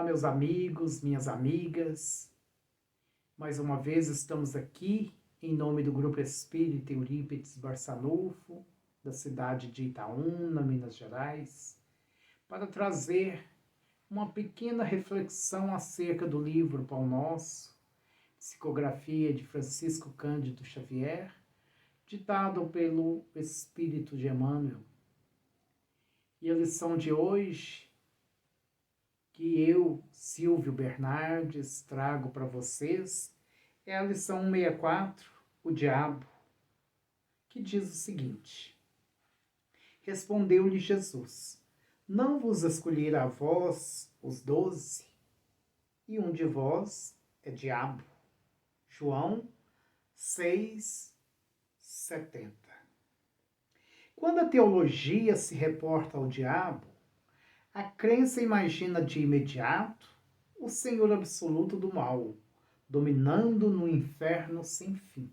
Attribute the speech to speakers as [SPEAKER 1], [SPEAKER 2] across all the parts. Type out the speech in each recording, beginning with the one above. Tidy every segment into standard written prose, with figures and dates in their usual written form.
[SPEAKER 1] Olá, meus amigos, minhas amigas. Mais uma vez estamos aqui em nome do Grupo Espírita Eurípides Barçanufo, da cidade de Itaúna, Minas Gerais, para trazer uma pequena reflexão acerca do livro Pão Nosso, psicografia de Francisco Cândido Xavier, ditado pelo Espírito de Emmanuel. E a lição de hoje que eu, Silvio Bernardes, trago para vocês é a lição 164, o diabo, que diz o seguinte: Respondeu-lhe Jesus: Não vos escolhi a vós, os 12, e um de vós é diabo. João 6:70. Quando a teologia se reporta ao diabo, a crença imagina de imediato o Senhor absoluto do mal, dominando no inferno sem fim.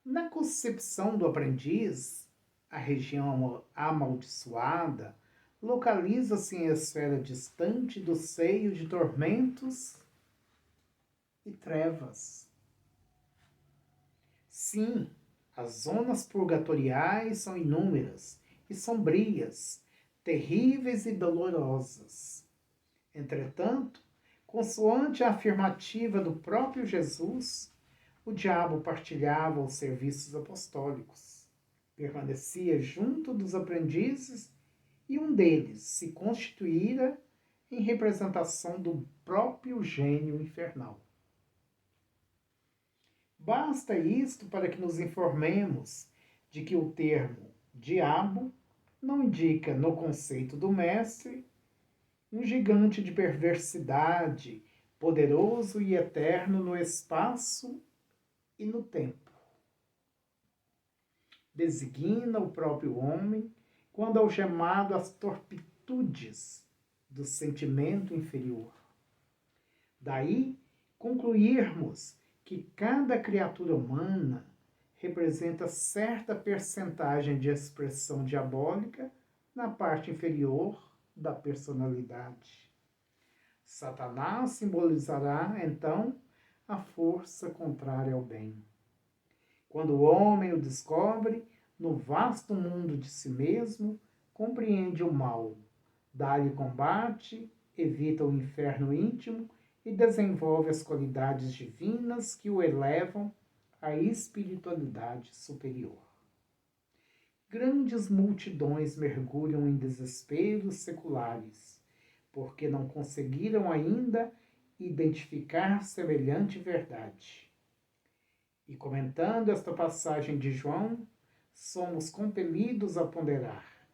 [SPEAKER 1] Na concepção do aprendiz, a região amaldiçoada localiza-se em esfera distante do seio de tormentos e trevas. Sim, as zonas purgatoriais são inúmeras e sombrias, terríveis e dolorosas. Entretanto, consoante a afirmativa do próprio Jesus, o diabo partilhava os serviços apostólicos, permanecia junto dos aprendizes e um deles se constituíra em representação do próprio gênio infernal. Basta isto para que nos informemos de que o termo diabo não indica, no conceito do mestre, um gigante de perversidade, poderoso e eterno no espaço e no tempo. Designa o próprio homem quando algemado às torpitudes do sentimento inferior. Daí concluirmos que cada criatura humana representa certa percentagem de expressão diabólica na parte inferior da personalidade. Satanás simbolizará, então, a força contrária ao bem. Quando o homem o descobre, no vasto mundo de si mesmo, compreende o mal, dá-lhe combate, evita o inferno íntimo e desenvolve as qualidades divinas que o elevam à espiritualidade superior. Grandes multidões mergulham em desesperos seculares, porque não conseguiram ainda identificar semelhante verdade. E comentando esta passagem de João, somos compelidos a ponderar.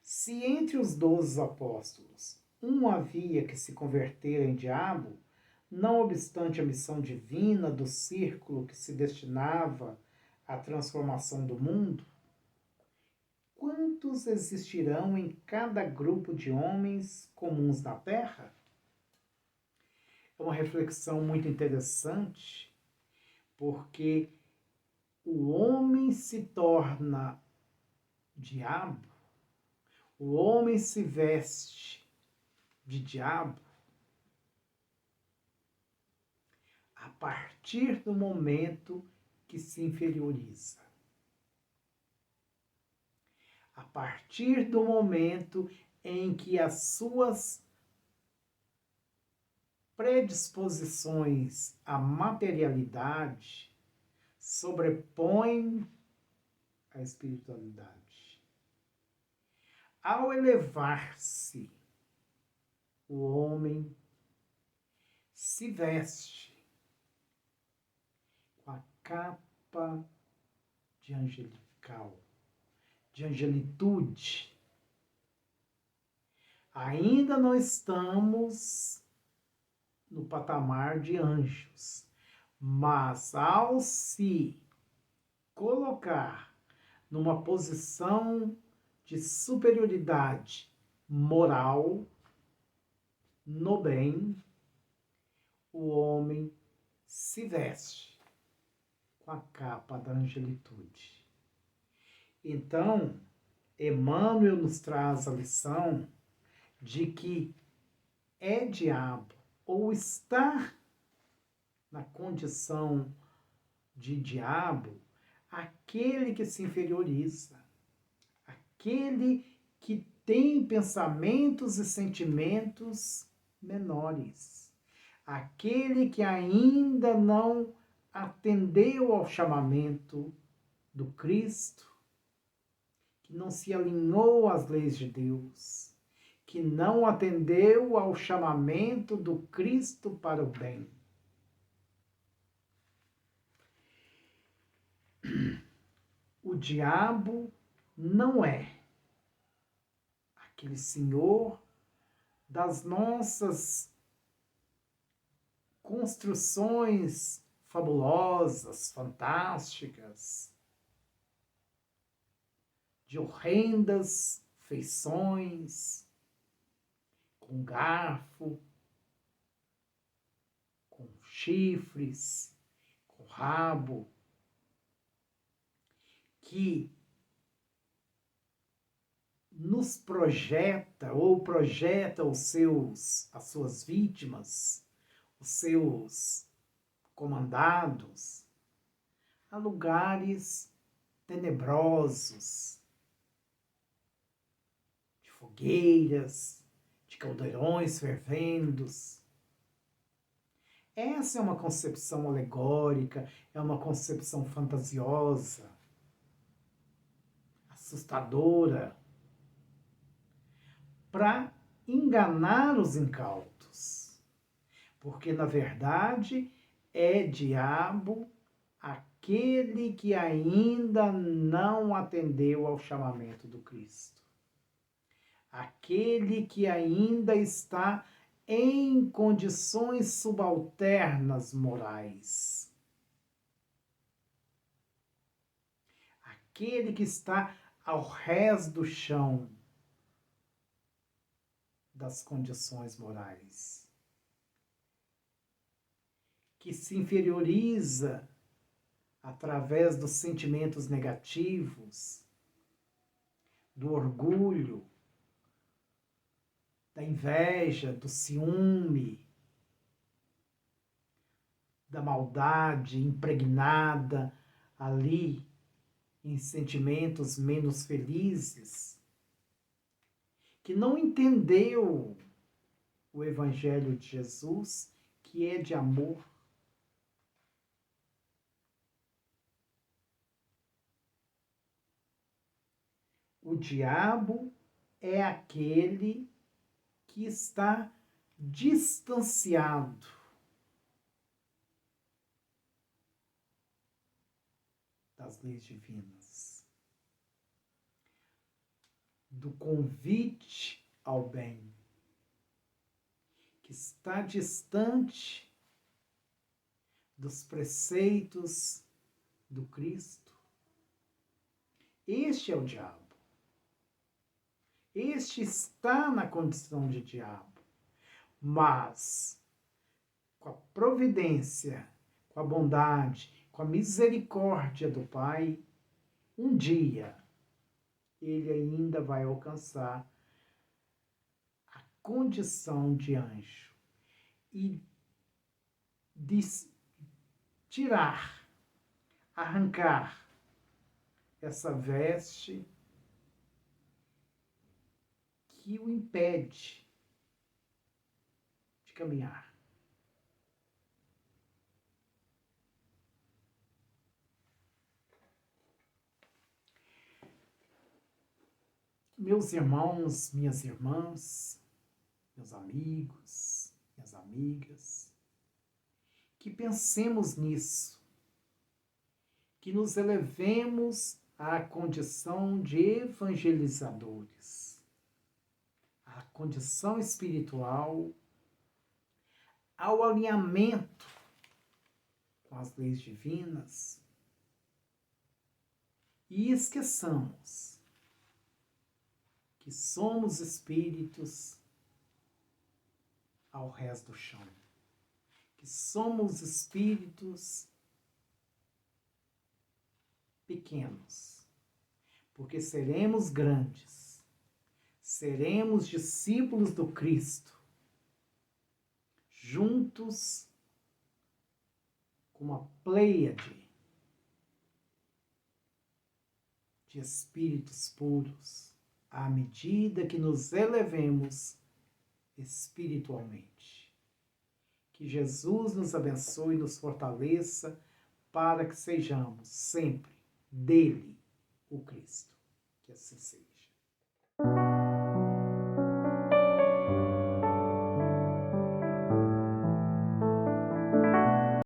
[SPEAKER 1] Se entre os 12 apóstolos um havia que se converter em diabo, não obstante a missão divina do círculo que se destinava à transformação do mundo, quantos existirão em cada grupo de homens comuns na Terra? É uma reflexão muito interessante, porque o homem se torna diabo, o homem se veste de diabo a partir do momento que se inferioriza. A partir do momento em que as suas predisposições à materialidade sobrepõem a espiritualidade. Ao elevar-se, o homem se veste com a capa de angelical, de angelitude. Ainda não estamos no patamar de anjos, mas ao se colocar numa posição de superioridade moral, no bem, o homem se veste com a capa da angelitude. Então, Emmanuel nos traz a lição de que é diabo ou está na condição de diabo aquele que se inferioriza, aquele que tem pensamentos e sentimentos menores, aquele que ainda não atendeu ao chamamento do Cristo, que não se alinhou às leis de Deus, que não atendeu ao chamamento do Cristo para o bem. O diabo não é aquele senhor das nossas construções fabulosas, fantásticas, de horrendas feições, com garfo, com chifres, com rabo, que nos projeta ou projeta as suas vítimas, os seus comandados, a lugares tenebrosos, de fogueiras, de caldeirões fervendos. Essa é uma concepção alegórica, é uma concepção fantasiosa, assustadora, para enganar os incautos. Porque, na verdade, é diabo aquele que ainda não atendeu ao chamamento do Cristo. Aquele que ainda está em condições subalternas morais. Aquele que está ao rés do chão das condições morais. Que se inferioriza através dos sentimentos negativos, do orgulho, da inveja, do ciúme, da maldade impregnada ali em sentimentos menos felizes, que não entendeu o Evangelho de Jesus, que é de amor. O diabo é aquele que está distanciado das leis divinas, do convite ao bem, que está distante dos preceitos do Cristo. Este é o diabo. Este está na condição de diabo, mas com a providência, com a bondade, com a misericórdia do Pai, um dia ele ainda vai alcançar a condição de anjo e tirar, arrancar essa veste que o impede de caminhar. Meus irmãos, minhas irmãs, meus amigos, minhas amigas, que pensemos nisso, que nos elevemos à condição de evangelizadores, à condição espiritual, ao alinhamento com as leis divinas, e esqueçamos que somos espíritos ao rés do chão, que somos espíritos pequenos, porque seremos grandes, seremos discípulos do Cristo, juntos com uma pleiade de espíritos puros, à medida que nos elevemos espiritualmente. Que Jesus nos abençoe e nos fortaleça para que sejamos sempre dele, o Cristo. Que assim seja.